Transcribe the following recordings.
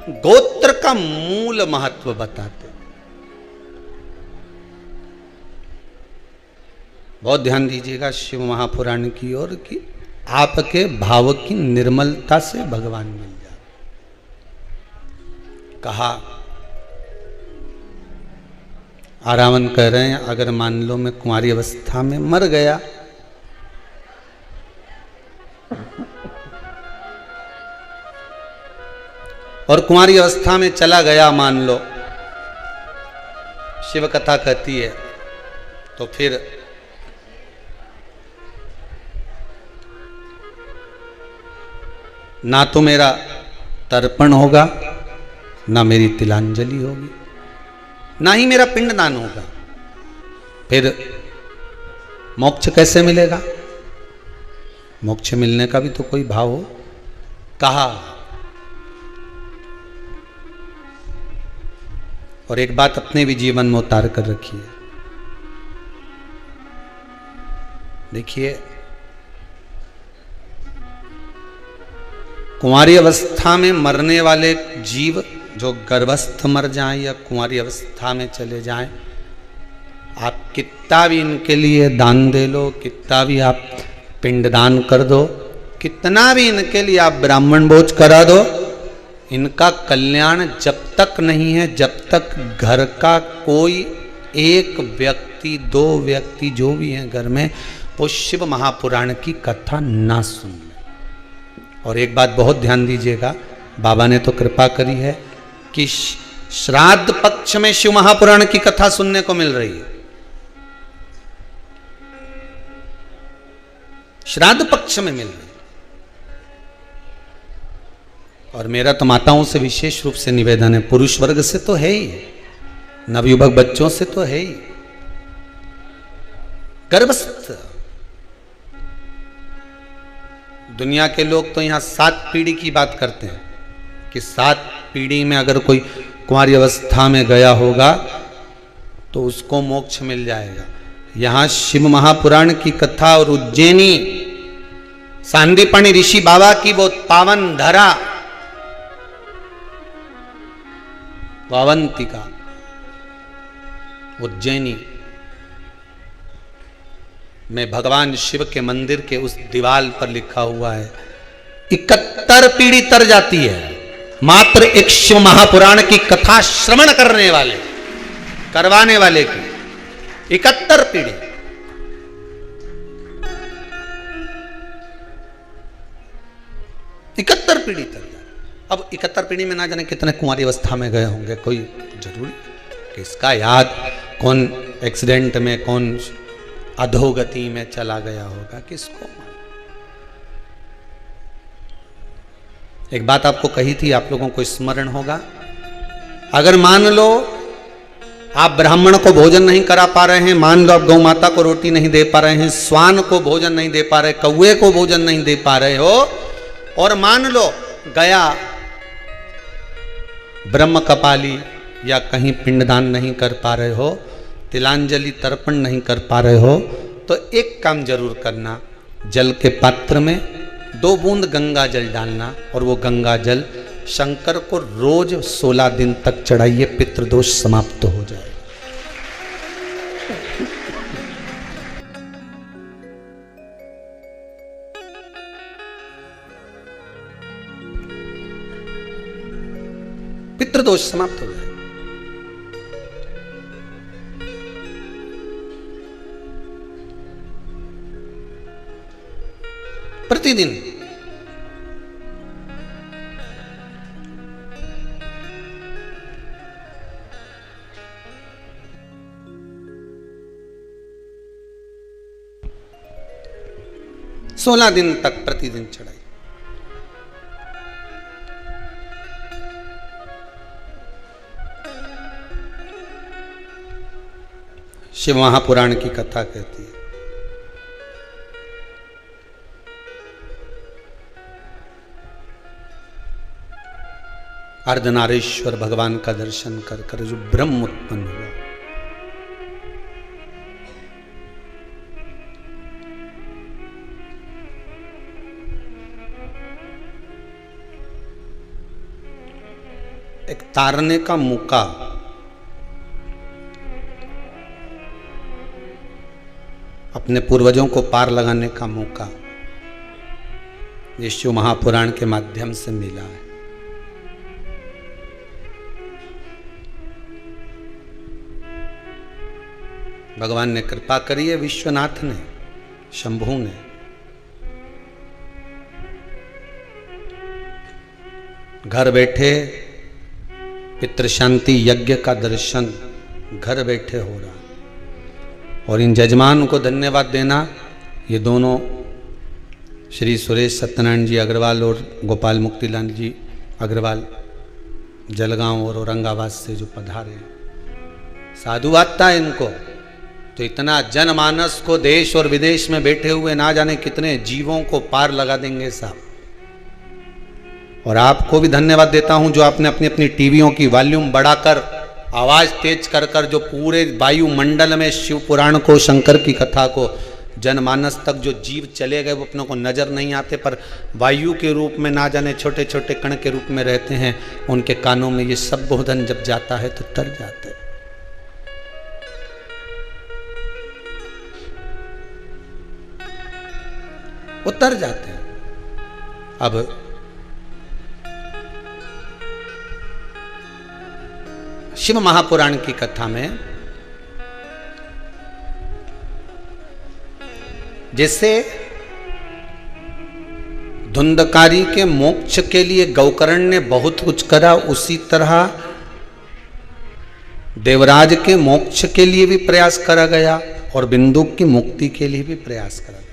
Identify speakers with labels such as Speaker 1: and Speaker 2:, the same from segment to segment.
Speaker 1: गोत्र का मूल महत्व बताते। बहुत ध्यान दीजिएगा शिव महापुराण की ओर कि आपके भाव की निर्मलता से भगवान मिल जाए। कहा रावण कह रहे हैं अगर मान लो मैं कुंवारी अवस्था में मर गया और कुंवारी अवस्था में चला गया मान लो, शिव कथा कहती है, तो फिर ना तो मेरा तर्पण होगा, ना मेरी तिलांजलि होगी, ना ही मेरा पिंडदान होगा। फिर मोक्ष कैसे मिलेगा? मोक्ष मिलने का भी तो कोई भाव हो। कहा और एक बात अपने भी जीवन में उतार कर रखिए। देखिए, कुंवारी अवस्था में मरने वाले जीव जो गर्भस्थ मर जाएं या कुंवारी अवस्था में चले जाएं, आप कितना भी इनके लिए दान दे लो, कितना भी आप पिंडदान कर दो, कितना भी इनके लिए आप ब्राह्मण भोज करा दो, इनका कल्याण जब तक नहीं है जब तक घर का कोई एक व्यक्ति, दो व्यक्ति जो भी हैं घर में, वो शिव महापुराण की कथा ना सुन ले। और एक बात बहुत ध्यान दीजिएगा, बाबा ने तो कृपा करी है कि श्राद्ध पक्ष में शिव महापुराण की कथा सुनने को मिल रही है। श्राद्ध पक्ष में मिल रही है। और मेरा तो माताओं से विशेष रूप से निवेदन है, पुरुष वर्ग से तो है ही, नवयुवक बच्चों से तो है ही, गर्भस्थ दुनिया के लोग तो यहां 7 पीढ़ी की बात करते हैं कि 7 पीढ़ी में अगर कोई कुंवारी अवस्था में गया होगा तो उसको मोक्ष मिल जाएगा। यहां शिव महापुराण की कथा और उज्जैनी सांदीपनि ऋषि बाबा की वो पावन धरा वावंतिका उज्जैनी में भगवान शिव के मंदिर के उस दीवाल पर लिखा हुआ है 71 पीढ़ी तर जाती है मात्र एक शिव महापुराण की कथा श्रवण करने वाले, करवाने वाले की 71 पीढ़ी। इकहत्तर पीढ़ी तर जाती। अब 71 पीढ़ी में ना जाने कितने कुंवारी अवस्था में गए होंगे, कोई जरूरी किसका याद, कौन एक्सीडेंट में, कौन अधोगति में चला गया होगा, किसको। एक बात आपको कही थी, आप लोगों को स्मरण होगा, अगर मान लो आप ब्राह्मण को भोजन नहीं करा पा रहे हैं, मान लो आप गौ माता को रोटी नहीं दे पा रहे हैं, स्वान को भोजन नहीं दे पा रहे, कौवे को भोजन नहीं दे पा रहे हो, और मान लो गया ब्रह्म कपाली या कहीं पिंडदान नहीं कर पा रहे हो, तिलांजलि तर्पण नहीं कर पा रहे हो, तो एक काम जरूर करना, जल के पात्र में 2 बूंद गंगा जल डालना और वो गंगा जल शंकर को रोज 16 दिन तक चढ़ाइए, पितृदोष समाप्त हो जाए। पितृदोष समाप्त हो जाए। प्रतिदिन सोलह दिन तक प्रतिदिन चढ़ाई। शिव महापुराण की कथा कहती है, अर्धनारीश्वर भगवान का दर्शन कर कर जो ब्रह्म उत्पन्न हुआ, एक तारने का मौका, अपने पूर्वजों को पार लगाने का मौका ये शिव महापुराण के माध्यम से मिला है। भगवान ने कृपा करी है, विश्वनाथ ने, शंभु ने। घर बैठे पितृ शांति यज्ञ का दर्शन घर बैठे हो रहा, और इन जजमान को धन्यवाद देना। ये दोनों श्री सुरेश सत्यनारायण जी अग्रवाल और गोपाल मुक्तिलाल जी अग्रवाल जलगांव और औरंगाबाद से जो पधारे, साधुवाद था इनको। तो इतना जनमानस को देश और विदेश में बैठे हुए ना जाने कितने जीवों को पार लगा देंगे साहब। और आपको भी धन्यवाद देता हूं जो आपने अपनी अपनी टीवियों की वॉल्यूम बढ़ाकर, आवाज तेज कर कर जो पूरे वायुमंडल में शिव पुराण को, शंकर की कथा को, जनमानस तक जो जीव चले गए वो अपनों को नजर नहीं आते, पर वायु के रूप में ना जाने छोटे छोटे कण के रूप में रहते हैं। उनके कानों में ये सब बोधन जब जाता है तो तर जाते हैं। उतर जाते हैं। अब शिव महापुराण की कथा में जैसे धुंधकारी के मोक्ष के लिए गौकर्ण ने बहुत कुछ करा, उसी तरह देवराज के मोक्ष के लिए भी प्रयास करा गया और बिंदु की मुक्ति के लिए भी प्रयास करा गया।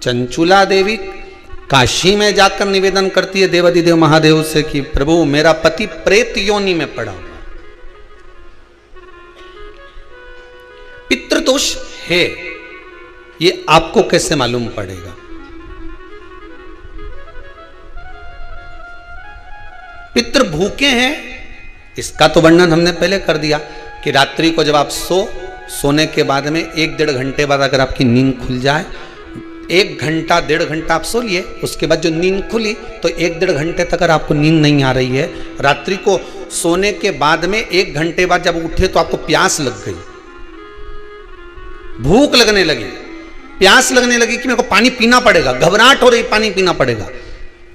Speaker 1: चंचुला देवी काशी में जाकर निवेदन करती है देवाधिदेव महादेव से कि प्रभु मेरा पति प्रेत योनि में पड़ा हुआ, पितृदोष है, ये आपको कैसे मालूम पड़ेगा? पितृ भूखे हैं, इसका तो वर्णन हमने पहले कर दिया कि रात्रि को जब आप सोने के बाद में 1-1.5 घंटे बाद अगर आपकी नींद खुल जाए, 1 घंटा 1.5 घंटा आप सो लिए, उसके बाद जो नींद खुली तो 1-1.5 घंटे तक अगर आपको नींद नहीं आ रही है, रात्रि को सोने के बाद में 1 घंटे बाद जब उठे तो आपको प्यास लग गई, भूख लगने लगी, प्यास लगने लगी कि मेरे को पानी पीना पड़ेगा, घबराहट हो रही, पानी पीना पड़ेगा।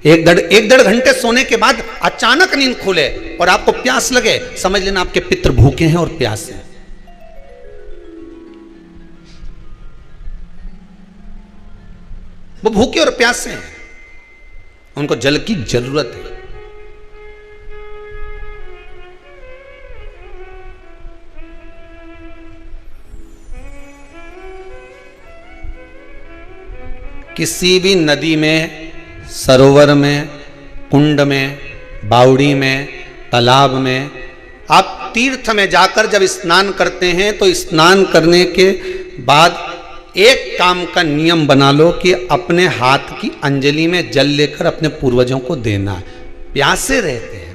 Speaker 1: 1-1.5 घंटे सोने के बाद अचानक नींद खुले और आपको प्यास लगे, समझ लेना आपके पितृ भूखे हैं और प्यास है। वो भूखे और प्यासे हैं, उनको जल की जरूरत है। किसी भी नदी में, सरोवर में, कुंड में, बावड़ी में, तालाब में, आप तीर्थ में जाकर जब स्नान करते हैं तो स्नान करने के बाद एक काम का नियम बना लो कि अपने हाथ की अंजलि में जल लेकर अपने पूर्वजों को देना है। प्यासे रहते हैं,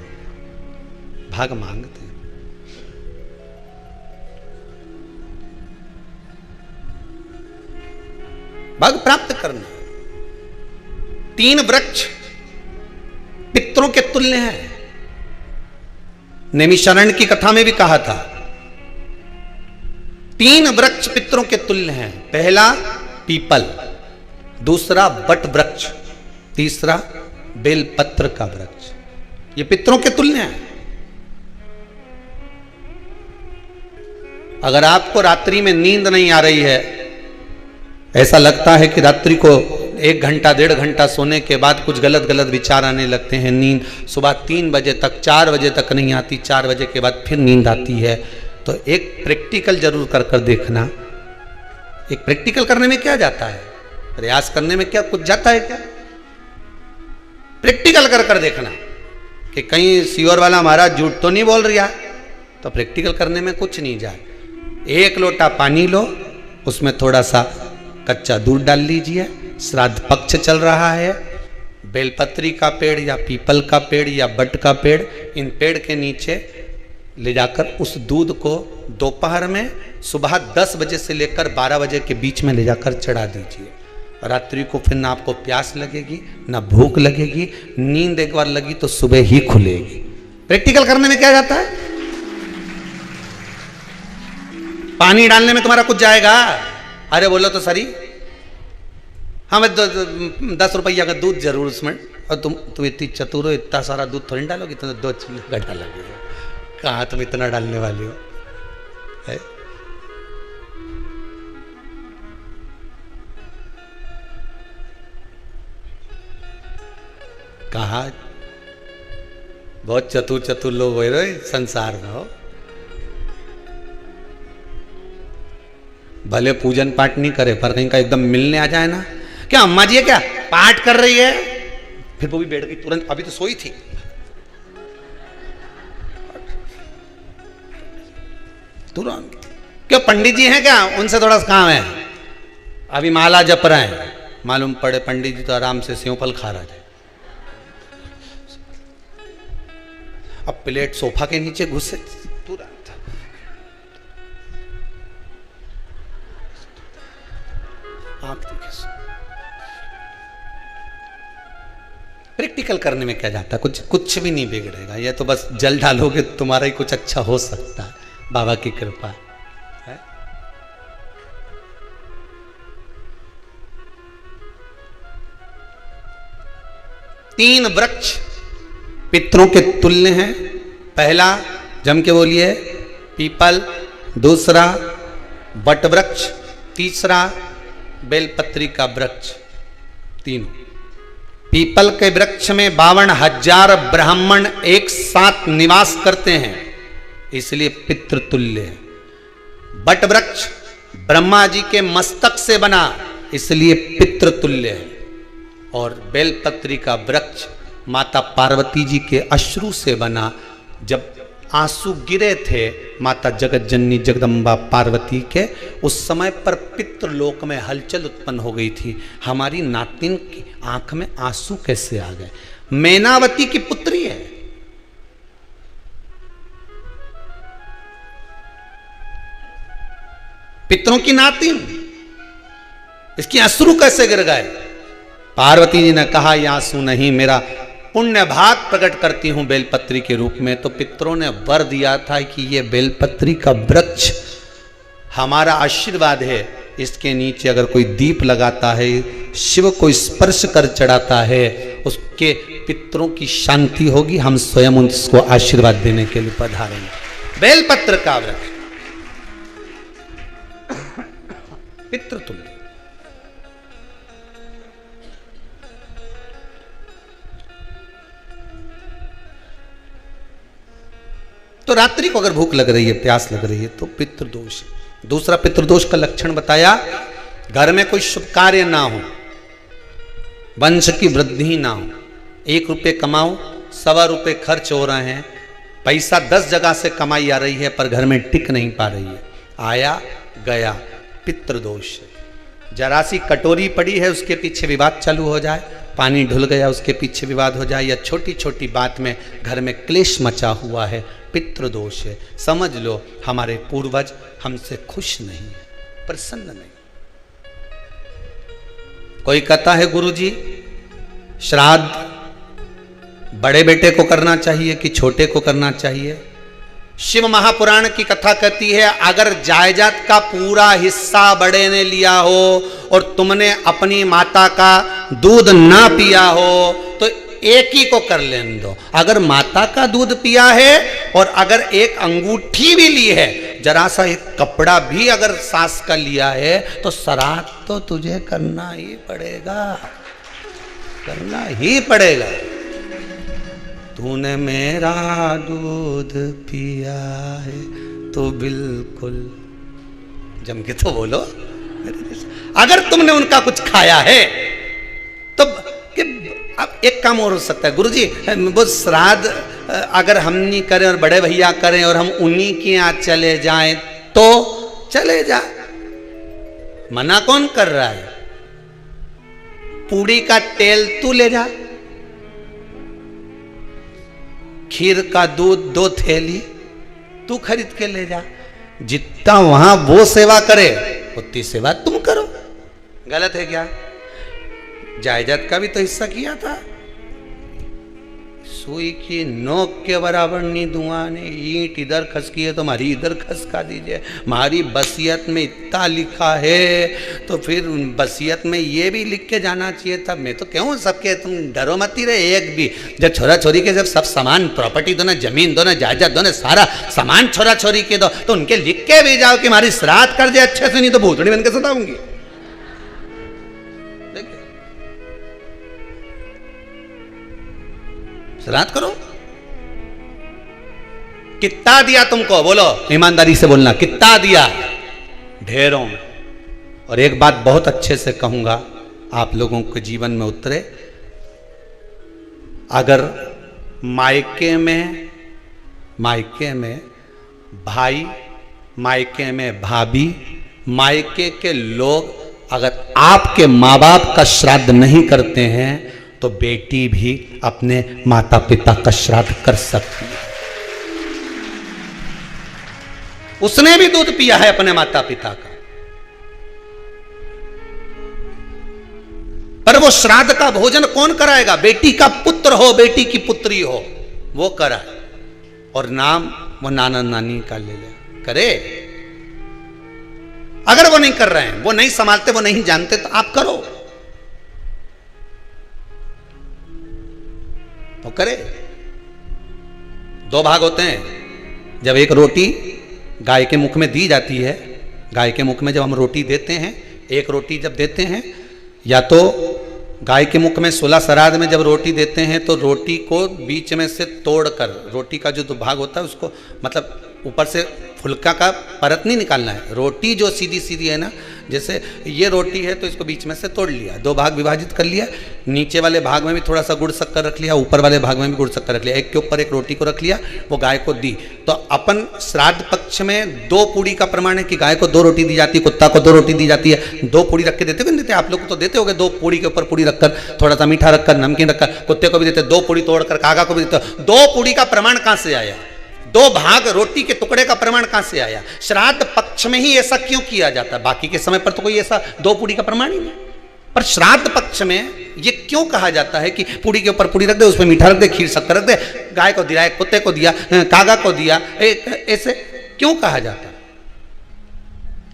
Speaker 1: भाग मांगते हैं। भाग प्राप्त करना। 3 वृक्ष पितरों के तुल्य हैं। नैमिषारण्य की कथा में भी कहा था 3 वृक्ष पितरों के तुल्य हैं। पहला पीपल, दूसरा बट वृक्ष, तीसरा बेलपत्र का वृक्ष। ये पितरों के तुल्य हैं। अगर आपको रात्रि में नींद नहीं आ रही है, ऐसा लगता है कि रात्रि को 1 घंटा 1.5 घंटा सोने के बाद कुछ गलत गलत विचार आने लगते हैं, नींद सुबह 3 बजे तक 4 बजे तक नहीं आती, 4 बजे के बाद फिर नींद आती है, तो एक प्रैक्टिकल जरूर कर कर देखना। एक प्रैक्टिकल करने में क्या जाता है, प्रयास करने में क्या कुछ जाता है क्या? प्रैक्टिकल कर कर देखना कि कहीं सीओर वाला महाराज झूठ तो नहीं बोल रहा, तो प्रैक्टिकल करने में कुछ नहीं जाए। 1 लोटा पानी लो, उसमें थोड़ा सा कच्चा दूध डाल लीजिए, श्राद्ध पक्ष चल रहा है, बेलपत्री का पेड़ या पीपल का पेड़ या बट का पेड़, इन पेड़ के नीचे ले जाकर उस दूध को दोपहर में सुबह 10 बजे से लेकर 12 बजे के बीच में ले जाकर चढ़ा दीजिए। रात्रि को फिर ना आपको प्यास लगेगी ना भूख लगेगी, नींद एक बार लगी तो सुबह ही खुलेगी। प्रैक्टिकल करने में क्या जाता है? पानी डालने में तुम्हारा कुछ जाएगा? अरे बोलो तो सरी, हमें 10 रुपया का दूध जरूर उसमें, और तुम इतनी चतुर हो, इतना सारा दूध थोड़ी डालोगी, तुम 2 किलो का डालोगे। कहाँ तुम इतना डालने वाली हो है? कहा बहुत चतुर चतुर लोग हो रहे संसार में हो, भले पूजन पाठ नहीं करे पर कहीं का एकदम मिलने आ जाए ना, क्या अम्मा जी है क्या पाठ कर रही है, फिर वो भी बैठ गई तुरंत, अभी तो सोई थी। तुरंत क्यों पंडित जी हैं क्या, उनसे थोड़ा सा काम है, अभी माला जप रहे हैं, मालूम पड़े पंडित जी तो आराम से सेव फल खा रहे थे। अब प्लेट सोफा के नीचे घुसे तुरंत। प्रैक्टिकल करने में क्या जाता, कुछ भी नहीं बिगड़ेगा, ये तो बस जल डालोगे तुम्हारा ही कुछ अच्छा हो सकता है, बाबा की कृपा है। तीन वृक्ष पितरों के तुल्य हैं। पहला जम के बोलिए पीपल, दूसरा बट वृक्ष, तीसरा बेलपत्री का वृक्ष। तीनों पीपल के वृक्ष में 52,000 ब्राह्मण एक साथ निवास करते हैं, इसलिए पितृतुल्य है। बट वृक्ष ब्रह्मा जी के मस्तक से बना, इसलिए पितृतुल्य है। और बेलपत्री का वृक्ष माता पार्वती जी के अश्रु से बना, जब आंसू गिरे थे माता जगत जननी जगदम्बा पार्वती के, उस समय पर पितृलोक में हलचल उत्पन्न हो गई थी, हमारी नातिन की आंख में आंसू कैसे आ गए। मैनावती की पुत्री है, पितरों की नातिन, इसकी अश्रु कैसे गिर गए। पार्वती जी ने कहा ये आंसू नहीं, मेरा पुण्य भाग प्रकट करती हूं बेलपत्री के रूप में। तो पितरों ने वर दिया था कि ये बेलपत्री का वृक्ष हमारा आशीर्वाद है, इसके नीचे अगर कोई दीप लगाता है, शिव को स्पर्श कर चढ़ाता है, उसके पितरों की शांति होगी, हम स्वयं उसको आशीर्वाद देने के लिए पधारेंगे। बेलपत्र का वृक्ष पितृतुल्य। तो रात्रि को अगर भूख लग रही है, प्यास लग रही है, तो पितृदोष। दूसरा पितृदोष का लक्षण बताया, घर में कोई शुभ कार्य ना हो, वंश की वृद्धि ना हो, 1 रुपये कमाओ 1.25 रुपये खर्च हो रहे हैं, पैसा 10 जगह से कमाई आ रही है पर घर में टिक नहीं पा रही है, आया गया, पितृदोष। जरा सी कटोरी पड़ी है उसके पीछे विवाद चालू हो जाए, पानी ढुल गया उसके पीछे विवाद हो जाए, या छोटी छोटी बात में घर में क्लेश मचा हुआ है, पितृदोष है। समझ लो हमारे पूर्वज हमसे खुश नहीं है, प्रसन्न नहीं। कोई कहता है गुरुजी श्राद्ध बड़े बेटे को करना चाहिए कि छोटे को करना चाहिए। शिव महापुराण की कथा कहती है, अगर जायदाद का पूरा हिस्सा बड़े ने लिया हो और तुमने अपनी माता का दूध ना पिया हो तो एक ही को कर लेने दो। अगर माता का दूध पिया है और अगर एक अंगूठी भी ली है, जरा सा एक कपड़ा भी अगर सास का लिया है, तो श्राद्ध तो तुझे करना ही पड़ेगा, करना ही पड़ेगा। तूने मेरा दूध पिया है तो बिल्कुल जम के तो बोलो। अगर तुमने उनका कुछ खाया है तो अब एक काम और हो सकता है, गुरुजी वो श्राद्ध अगर हम नहीं करें और बड़े भैया करें और हम उन्हीं के यहाँ चले जाएं तो चले जा, मना कौन कर रहा है। पूड़ी का तेल तू ले जा, खीर का दूध 2 थैली तू खरीद के ले जा, जितना वहां वो सेवा करे उतनी सेवा तुम करो। गलत है क्या? जायदाद का भी तो हिस्सा किया था। सुई की नोक के बराबर नहीं धुआं ने, ईंट इधर खसकी है तो हमारी इधर खसका दीजिए। हमारी बसियत में इतना लिखा है तो फिर बसियत में ये भी लिख के जाना चाहिए था। मैं तो कहूँ सबके, तुम डरो मत ही रहे एक भी। जब छोरा छोरी के जब सब सामान, प्रॉपर्टी दो ना, जमीन दो ना, जायदाद दो ना, सारा सामान छोरा छोरी के दो, तो उनके लिख के भी जाओ कि हमारी श्राद्ध कर दे अच्छे से, नहीं तो भूतड़ी बन के सताऊंगी। श्राद्ध करो। कितना दिया तुमको, बोलो ईमानदारी से बोलना, कितना दिया? ढेरों। और एक बात बहुत अच्छे से कहूंगा, आप लोगों के जीवन में उतरे। अगर मायके में भाई, मायके में भाभी, मायके के लोग अगर आपके माँ बाप का श्राद्ध नहीं करते हैं तो बेटी भी अपने माता पिता का श्राद्ध कर सकती है। उसने भी दूध पिया है अपने माता पिता का, पर वो श्राद्ध का भोजन कौन कराएगा? बेटी का पुत्र हो, बेटी की पुत्री हो, वो कराए। और नाम वो नाना नानी का ले ले करे। अगर वो नहीं कर रहे हैं, वो नहीं संभालते, वो नहीं जानते, तो आप करो, तो करे। दो भाग होते हैं। जब एक रोटी गाय के मुख में दी जाती है, गाय के मुख में जब हम रोटी देते हैं, एक रोटी जब देते हैं, या तो गाय के मुख में 16 श्राद्ध में जब रोटी देते हैं तो रोटी को बीच में से तोड़कर, रोटी का जो भाग होता है उसको, मतलब ऊपर से फुलका का परत नहीं निकालना है। रोटी जो सीधी सीधी है ना, जैसे ये रोटी है तो इसको बीच में से तोड़ लिया, दो भाग विभाजित कर लिया, नीचे वाले भाग में भी थोड़ा सा गुड़ शक्कर रख लिया, ऊपर वाले भाग में भी गुड़ शक्कर रख लिया, एक के ऊपर एक रोटी को रख लिया, वो गाय को दी। तो अपन श्राद्ध पक्ष में 2 पूड़ी का प्रमाण है कि गाय को 2 रोटी दी जाती है, कुत्ता को 2 रोटी दी जाती है। 2 पूड़ी रख के देते हो, देते आप लोग तो देते होगे, 2 पूड़ी के ऊपर पूड़ी रखकर, थोड़ा सा मीठा रखकर, नमकीन रखकर, कुत्ते को भी देते, 2 पूड़ी तोड़कर कागा को भी देते। 2 पूड़ी का प्रमाण कहां से आया? 2 भाग रोटी के टुकड़े का प्रमाण कहां से आया? श्राद्ध पक्ष में ही ऐसा क्यों किया जाता है? बाकी के समय पर तो कोई ऐसा 2 पूड़ी का प्रमाण ही नहीं, पर श्राद्ध पक्ष में ये क्यों कहा जाता है कि पूड़ी के ऊपर पूड़ी रख दे, उसमें मीठा रख दे, खीर शक्कर रख दे, गाय को दिया, कुत्ते को दिया, कागा को दिया, ऐसे क्यों कहा जाता है?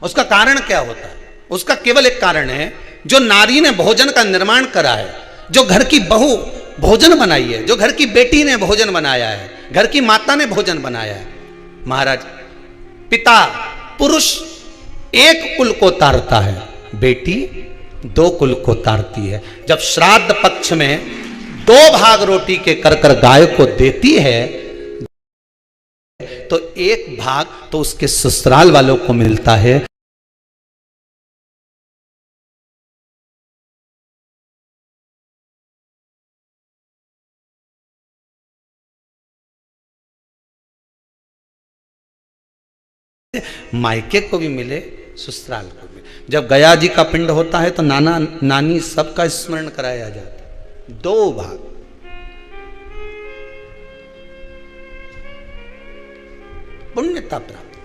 Speaker 1: उसका कारण क्या होता है? उसका केवल एक कारण है, जो नारी ने भोजन का निर्माण करा है, जो घर की बहू भोजन बनाई है, जो घर की बेटी ने भोजन बनाया है, घर की माता ने भोजन बनाया है। महाराज, पिता पुरुष एक कुल को तारता है, बेटी 2 कुल को तारती है। जब श्राद्ध पक्ष में 2 भाग रोटी के कर गाय को देती है तो 1 भाग तो उसके ससुराल वालों को मिलता है। मायके को भी मिले, ससुराल को भी। जब गया जी का पिंड होता है तो नाना नानी सबका स्मरण कराया जाता है। 2 भाग। पुण्यता प्राप्त।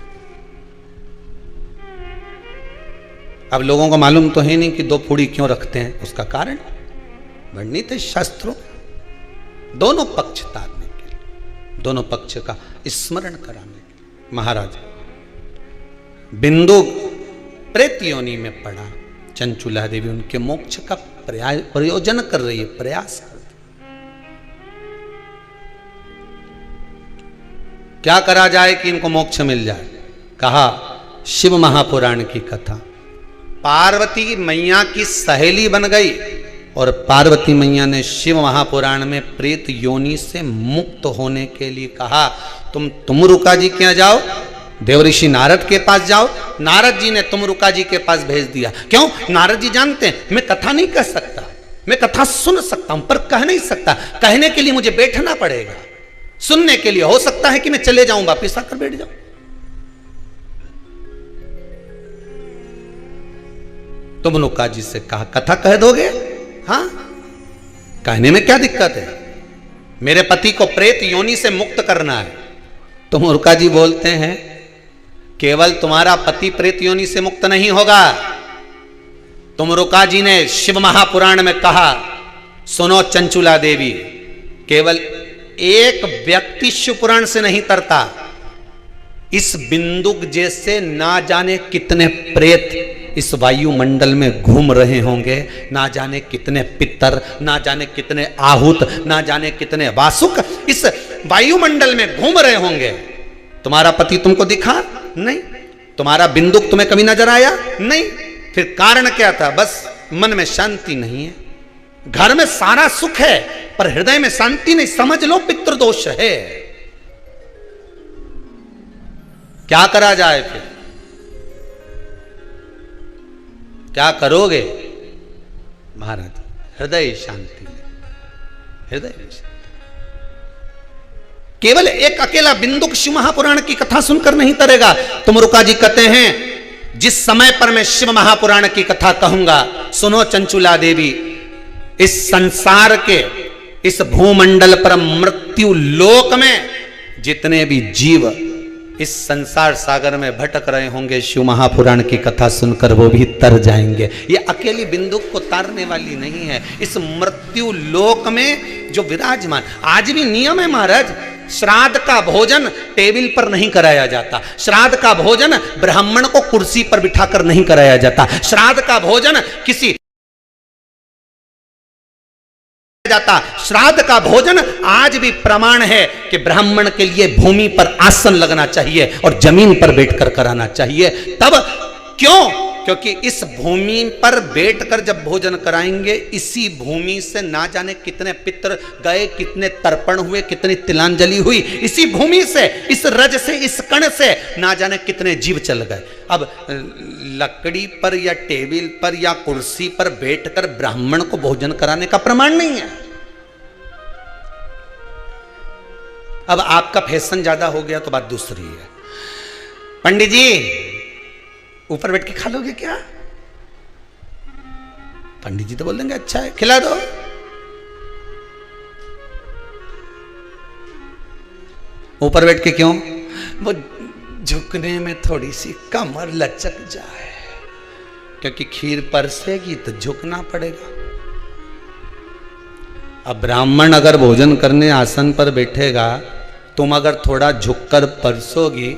Speaker 1: अब लोगों को मालूम तो है नहीं कि 2 पूड़ी क्यों रखते हैं, उसका कारण वर्णित है शास्त्रों, दोनों पक्ष तारने के लिए, दोनों पक्ष का स्मरण कराने के लिए। महाराज, बिंदु प्रेत योनि में पड़ा, चंचुला देवी उनके मोक्ष का प्रयोजन कर रही है, प्रयास कर रही। क्या करा जाए कि इनको मोक्ष मिल जाए? कहा शिव महापुराण की कथा। पार्वती मैया की सहेली बन गई और पार्वती मैया ने शिव महापुराण में प्रेत योनि से मुक्त होने के लिए कहा, तुम रुका जी के यहाँ जाओ, देवऋषि नारद के पास जाओ। नारद जी ने तुमरुका जी के पास भेज दिया। क्यों? नारद जी जानते हैं मैं कथा नहीं कह सकता, मैं कथा सुन सकता हूं पर कह नहीं सकता, कहने के लिए मुझे बैठना पड़ेगा, सुनने के लिए हो सकता है कि मैं चले जाऊं, वापिस आकर बैठ जाऊं। तुमरुका जी से कहा कथा कह दोगे? हाँ, कहने में क्या दिक्कत है, मेरे पति को प्रेत योनि से मुक्त करना है। तुमरुका जी बोलते हैं केवल तुम्हारा पति प्रेत योनि से मुक्त नहीं होगा, तुमरुका जी ने शिव महापुराण में कहा, सुनो चंचुला देवी, केवल एक व्यक्ति शिवपुराण से नहीं तरता, इस बिंदुक जैसे ना जाने कितने प्रेत इस वायुमंडल में घूम रहे होंगे, ना जाने कितने पितर, ना जाने कितने आहूत, ना जाने कितने वासुक इस वायुमंडल में घूम रहे होंगे। तुम्हारा पति तुमको दिखा नहीं, तुम्हारा बिंदुक तुम्हें कभी नजर आया नहीं, फिर कारण क्या था? बस मन में शांति नहीं है। घर में सारा सुख है पर हृदय में शांति नहीं, समझ लो पितृदोष है। क्या करा जाए? फिर क्या करोगे महाराज? हृदय शांति, हृदय शांति। केवल एक अकेला बिंदुक शिव महापुराण की कथा सुनकर नहीं तरेगा। तुमरुका जी कहते हैं, जिस समय पर मैं शिव महापुराण की कथा कहूंगा, सुनो चंचुला देवी, इस संसार के इस भूमंडल पर मृत्यु लोक में जितने भी जीव इस संसार सागर में भटक रहे होंगे, शिव महापुराण की कथा सुनकर वो भी तर जाएंगे। ये अकेली बिंदुक को तारने वाली नहीं है। इस मृत्यु लोक में जो विराजमान, आज भी नियम है महाराज, श्राद्ध का भोजन टेबल पर नहीं कराया जाता, श्राद्ध का भोजन ब्राह्मण को कुर्सी पर बिठाकर नहीं कराया जाता, श्राद्ध का भोजन किसी जाता। श्राद्ध का भोजन आज भी प्रमाण है कि ब्राह्मण के लिए भूमि पर आसन लगना चाहिए और जमीन पर बैठकर कराना चाहिए। तब क्यों? क्योंकि इस भूमि पर बैठकर जब भोजन कराएंगे, इसी भूमि से ना जाने कितने पितर गए, कितने तर्पण हुए, कितनी तिलांजलि हुई, इसी भूमि से, इस रज से, इस कण से ना जाने कितने जीव चल गए। अब लकड़ी पर या टेबल पर या कुर्सी पर बैठकर ब्राह्मण को भोजन कराने का प्रमाण नहीं है। अब आपका फैशन ज्यादा हो गया तो बात दूसरी है। पंडित जी ऊपर बैठ के खा लोगे क्या? पंडित जी तो बोल देंगे अच्छा है, खिला दो। ऊपर बैठ के क्यों? वो झुकने में थोड़ी सी कमर लचक जाए, क्योंकि खीर परसेगी तो झुकना पड़ेगा। अब ब्राह्मण अगर भोजन करने आसन पर बैठेगा, तुम अगर थोड़ा झुककर परसोगी,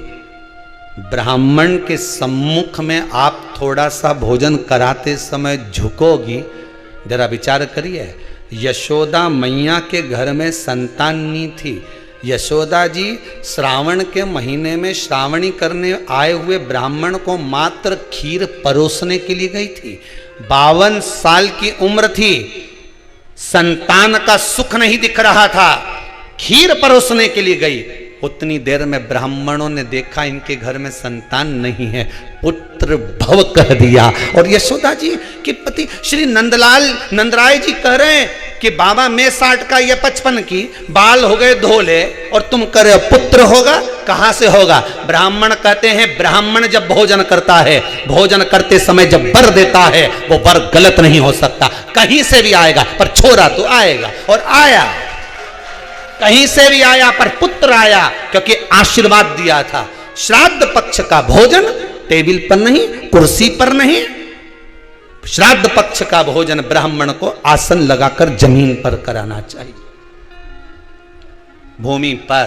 Speaker 1: ब्राह्मण के सम्मुख में आप थोड़ा सा भोजन कराते समय झुकोगी। जरा विचार करिए, यशोदा मैया के घर में संतान नहीं थी। यशोदा जी श्रावण के महीने में श्रावणी करने आए हुए ब्राह्मण को मात्र खीर परोसने के लिए गई थी। 52 साल की उम्र थी, संतान का सुख नहीं दिख रहा था, खीर परोसने के लिए गई। उतनी देर में ब्राह्मणों ने देखा इनके घर में संतान नहीं है, पुत्र भव कह दिया। और यशोदा जी के पति श्री नंदराय जी कह रहे हैं कि बाबा मैं 60 का या 55 की, बाल हो गए धोले और तुम करे पुत्र होगा, कहां से होगा? ब्राह्मण कहते हैं, ब्राह्मण जब भोजन करता है, भोजन करते समय जब वर देता है, वो वर गलत नहीं हो सकता, कहीं से भी आएगा, पर छोरा तो आएगा। और आया, कहीं से भी आया, पर पुत्र आया, क्योंकि आशीर्वाद दिया था। श्राद्ध पक्ष का भोजन टेबल पर नहीं, कुर्सी पर नहीं, श्राद्ध पक्ष का भोजन ब्राह्मण को आसन लगाकर जमीन पर कराना चाहिए, भूमि पर।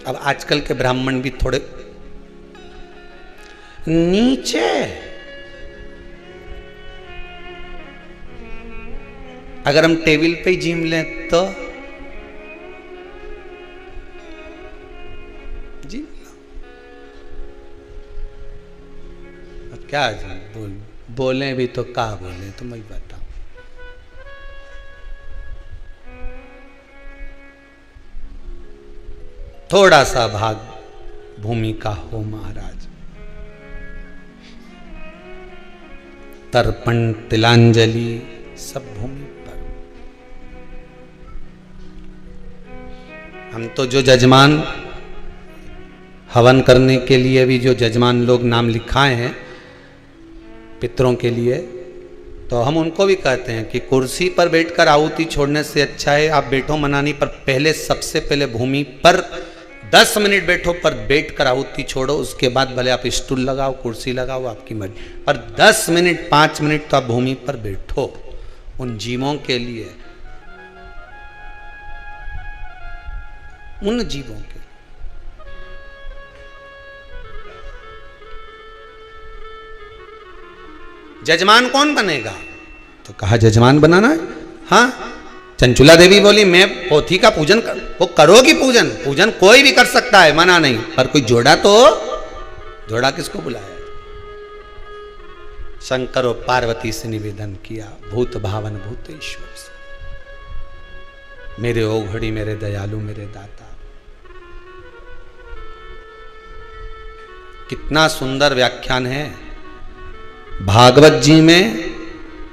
Speaker 1: अब आजकल के ब्राह्मण भी थोड़े नीचे, अगर हम टेबल पे ही जीम लें तो जी अब क्या बोले भी तो क्या बोले, तुम ही बताओ। थोड़ा सा भाग भूमि का हो महाराज, तर्पण तिलांजलि सब भूमि पर। हम तो जो जजमान हवन करने के लिए भी जो जजमान लोग नाम लिखाए हैं पितरों के लिए, तो हम उनको भी कहते हैं कि कुर्सी पर बैठकर आहुति छोड़ने से अच्छा है आप बैठो मनानी पर, पहले सबसे पहले भूमि पर 10 मिनट बैठो, पर बैठ कर आहुति छोड़ो, उसके बाद भले आप स्टूल लगाओ, कुर्सी लगाओ, आपकी मर्जी, पर 10 मिनट 5 मिनट तो आप भूमि पर बैठो उन जीवों के लिए, उन जीवों के। जजमान कौन बनेगा? तो कहा जजमान बनाना है। हाँ, चंचुला देवी बोली मैं पोथी का पूजन वो करोगी, पूजन पूजन कोई भी कर सकता है, मना नहीं, पर कोई जोड़ा तो, जोड़ा किसको बुलाया? शंकर और पार्वती से निवेदन किया, भूत भावन भूतेश्वर से, मेरे ओघड़ी, मेरे दयालु, मेरे दाता। कितना सुंदर व्याख्यान है भागवत जी में।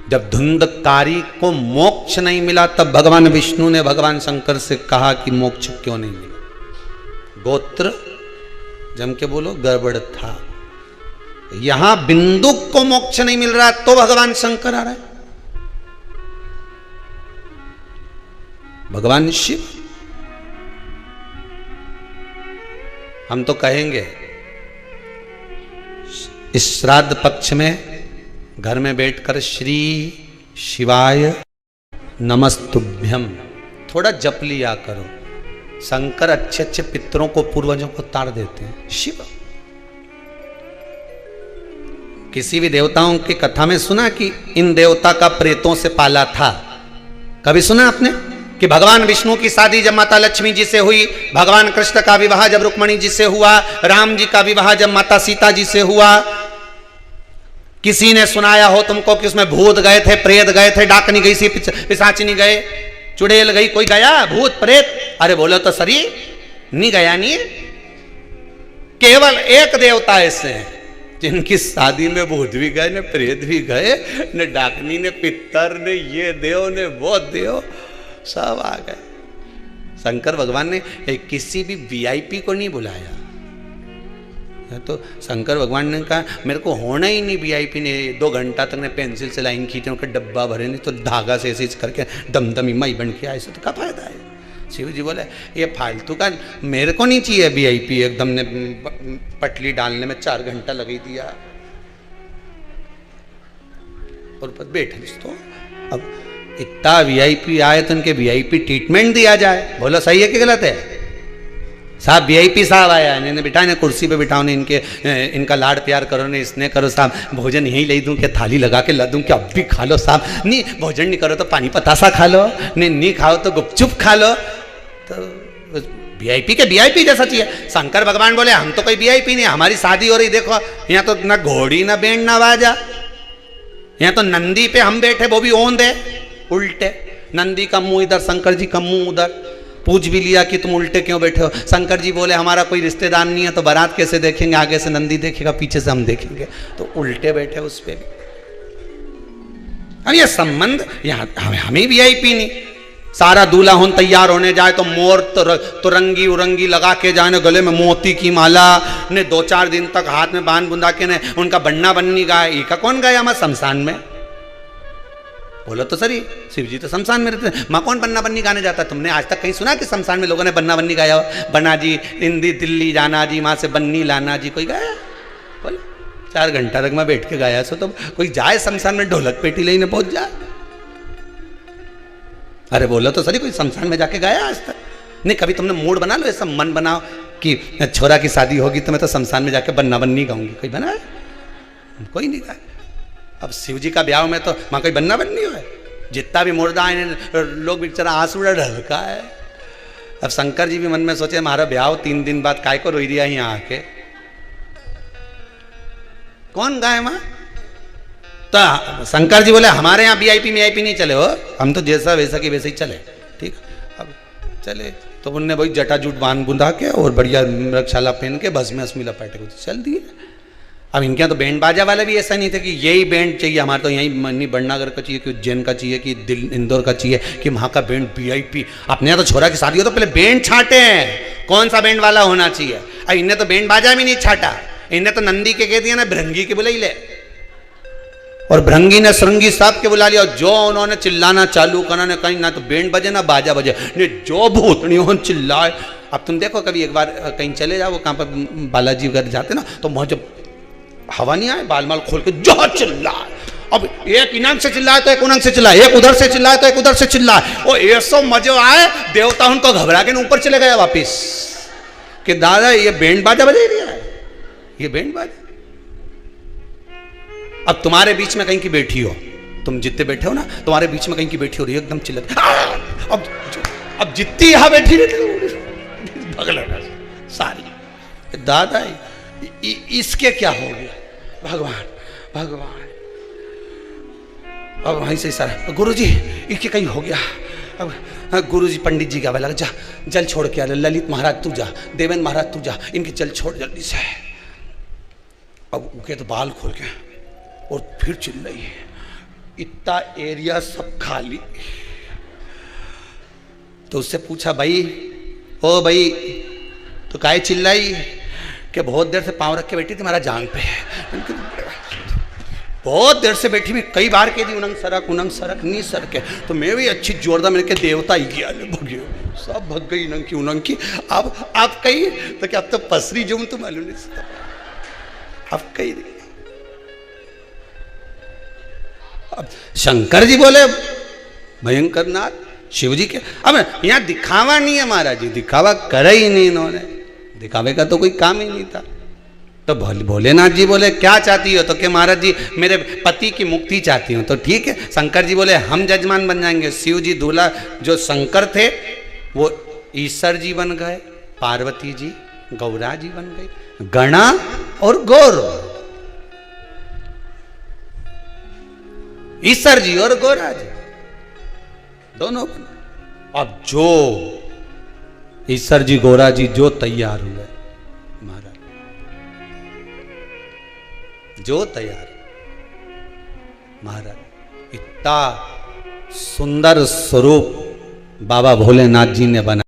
Speaker 1: जब धुंधकारी को मोक्ष नहीं मिला, तब भगवान विष्णु ने भगवान शंकर से कहा कि मोक्ष क्यों नहीं मिला? गोत्र जम के बोलो गड़बड़ था। यहां बिंदु को मोक्ष नहीं मिल रहा तो भगवान शंकर आ रहा है, भगवान शिव। हम तो कहेंगे इस श्राद्ध पक्ष में घर में बैठकर श्री शिवाय नमस्तुभ्यम थोड़ा जप लिया करो। शंकर अच्छे अच्छे पितरों को, पूर्वजों को तार देते हैं। शिव, किसी भी देवताओं की कथा में सुना कि इन देवता का प्रेतों से पाला था? कभी सुना आपने कि भगवान विष्णु की शादी जब माता लक्ष्मी जी से हुई, भगवान कृष्ण का विवाह जब रुक्मणी जी से हुआ, राम जी का विवाह जब माता सीता जी से हुआ, किसी ने सुनाया हो तुमको कि उसमें भूत गए थे, प्रेत गए थे, डाकनी गई सी, पिशाचिनी गए, चुड़ैल गई, कोई गया भूत प्रेत? अरे बोलो तो सरी, नहीं गया। नहीं, केवल एक देवता ऐसे हैं जिनकी शादी में भूत भी गए, ने प्रेत भी गए, ने डाकनी, ने पितर, ने ये देव, ने वो देव, सब आ गए। शंकर भगवान ने किसी भी वीआईपी को नहीं बुलाया। तो शंकर भगवान ने कहा मेरे को होना ही नहीं वीआईपी ने। 2 घंटा तक ने पेंसिल से लाइन खींचे, उनका डब्बा भरे, नहीं तो धागा से ऐसे करके दमदमी मई बन के आए, तो क्या फायदा है? शिव जी बोले ये फालतू का मेरे को नहीं चाहिए वीआईपी। एकदम ने पटली डालने में 4 घंटा लगा दिया और पर बैठे। तो अब इतना वीआईपी आए तो उनके वीआईपी ट्रीटमेंट दिया जाए। बोलो सही है कि गलत है? साहब वीआईपी साहब आया, इन्हें बिठाने कुर्सी पे बिठाओ, ने इनका लाड प्यार करो, ने इसने करो साहब, भोजन यहीं ले दूं क्या, थाली लगा के ला दूं क्या, अब भी खा लो साहब, नहीं भोजन नहीं करो तो पानी पतासा खा लो, नहीं खाओ तो गुपचुप खा लो। तो वीआईपी के वीआईपी जैसा चाहिए। शंकर भगवान बोले हम तो कोई वीआईपी नहीं, हमारी शादी हो रही, देखो यहाँ तो ना घोड़ी ना बैंड ना बाजा, यहाँ तो नंदी पे हम बैठे, वो भी ओंधे उल्टे, नंदी का मुंह इधर, शंकर जी का मुंह उधर। पूछ भी लिया कि तुम उल्टे क्यों बैठे हो? शंकर जी बोले हमारा कोई रिश्तेदार नहीं है, तो बारात कैसे देखेंगे? आगे से नंदी देखेगा, पीछे से हम देखेंगे, तो उल्टे बैठे उस पे भी। अब ये संबंध यहाँ हमें वीआईपी नहीं। सारा दूल्हा होन तैयार होने जाए तो मोर तो रंगी उरंगी लगा के जाए, गले में मोती की माला, ने 2-4 दिन तक हाथ में बांध बुंदा के ने उनका बन्ना बन्नी गाए। ये का कौन गाया? हमारे शमशान में। बोलो तो सही, शिव जी तो शमशान में रहते हैं, माँ कौन बन्ना बन्नी गाने जाता? तुमने आज तक कहीं सुना कि शमशान में लोगों ने बन्ना बन्नी गाया हो? बन्ना जी हिंदी दिल्ली जाना जी, माँ से बन्नी लाना जी, कोई गाया? बोलो 4 घंटा तक मैं बैठ के गाया सो, तो कोई जाए शमशान में ढोलक पेटी लेने पहुंच जाए? अरे बोलो तो सही, कोई शमशान में जाके गाया आज तक? नहीं, कभी तुमने मूड बना लो, ऐसा मन बनाओ कि छोरा की शादी होगी तो मैं तो शमशान में जाके बन्ना बन्नी गाऊंगी, कोई बना है? कोई नहीं गाया। अब शिव जी का ब्याह में तो वहाँ कोई बन्ना बन्नी हो है, जितना भी मुर्दा है लोग बेचारा आंसू ढलका है। अब शंकर जी भी मन में सोचे हमारा ब्याह 3 दिन बाद काय को रोई दिया यहाँ आके, कौन गाए माँ? तो शंकर जी बोले हमारे यहाँ वीआईपी नहीं चले हो, हम तो जैसा वैसा की वैसे ही चले। ठीक, अब चले तो उनने वही जटा जूट बांध बुंदा के और बढ़िया रक्षाला पहन के बस में अस्मी लपेटे को चल दिए। अब इनके यहाँ तो बैंड बाजा वाले भी ऐसा नहीं थे कि यही बैंड चाहिए, हमारे तो यही मन्नी बड़नागर का चाहिए, कि उज्जैन का चाहिए, कि इंदौर का चाहिए, कि वहाँ का बैंड वीआईपी। अपने यहाँ तो छोरा की शादी हो तो पहले बैंड छाटे हैं, कौन सा बैंड वाला होना चाहिए। अब इन्हें तो बैंड बाजा भी नहीं छाटा, इन्हें तो नंदी के कह दिया ना भृंगी के बुलाई ले, और भृंगी ने श्रृंगी साहब के बुला लिया। जो उन्होंने चिल्लाना चालू करा ने, कहीं ना तो बैंड बजे ना बाजा बजे, ने जो भूतनियों चिल्लाए अब तुम देखो कभी एक बार कहीं चले जाओ, कहाँ पर बालाजी वगैरह जाते ना, तो वहाँ जब हवा नहीं आए, बाल माल खोल के जो चिल्लाए, अब एक इनाम से चिल्लाए तो एक उनंग से चिल्लाए, एक उधर से चिल्लाए तो एक उधर से चिल्लाए, और ये सब मजे आए, देवता उनको घबरा के ऊपर चले गए वापिस कि दादा ये बैंड बाजा बजा रहा है, ये बैंड बाजा। अब तुम्हारे बीच में कहीं की बैठी हो, तुम जितने बैठे हो ना, तुम्हारे बीच में कहीं की बैठी हो रही एकदम चिल्लाती, अब जितनी यहां बैठी रहती भगल सारी, दादा इसके क्या हो गया, भगवान भगवान। अब वहीं से सारा गुरुजी इसके कहीं हो गया। अब गुरुजी पंडित जी का लगा, जा जल छोड़ के आ, ललित महाराज तू जा, देवेंद्र महाराज तू जा, इनके जल छोड़ जल्दी से। अब उनके तो बाल खोल के और फिर चिल्लाई, इतना एरिया सब खाली। तो उससे पूछा, भाई ओ भाई तो काहे चिल्लाई, कि बहुत देर से पांव रख के बैठी थी हमारा जांग पे, बहुत देर से बैठी हुई, कई बार कह दी उनंग सरक नहीं सरके, तो मैं भी अच्छी जोरदार मेरे के देवता ही किया, सब भग गई उनंग की। अब आप कही तो क्या, अब तो पसरी जो तो मालूम नहीं, अब कही अब शंकर जी बोले भयंकर नाथ शिव जी के, अब यहाँ दिखावा नहीं है महाराज जी, दिखावा करा ही नहीं इन्होंने, दिखावे का तो कोई काम ही नहीं था। तो भोलेनाथ जी बोले क्या चाहती हो, तो कि महाराज जी मेरे पति की मुक्ति चाहती हूँ। तो ठीक है, शंकर जी बोले हम जजमान बन जाएंगे। शिव जी दूल्हा, जो शंकर थे वो ईश्वर जी बन गए, पार्वती जी गौरा जी बन गई, गणा और गौर, ईश्वर जी और गौरा जी दोनों बन। अब जो ईश्वर जी गौरा जी जो तैयार हुए महाराज, जो तैयार महाराज, इतना सुंदर स्वरूप बाबा भोलेनाथ जी ने बना।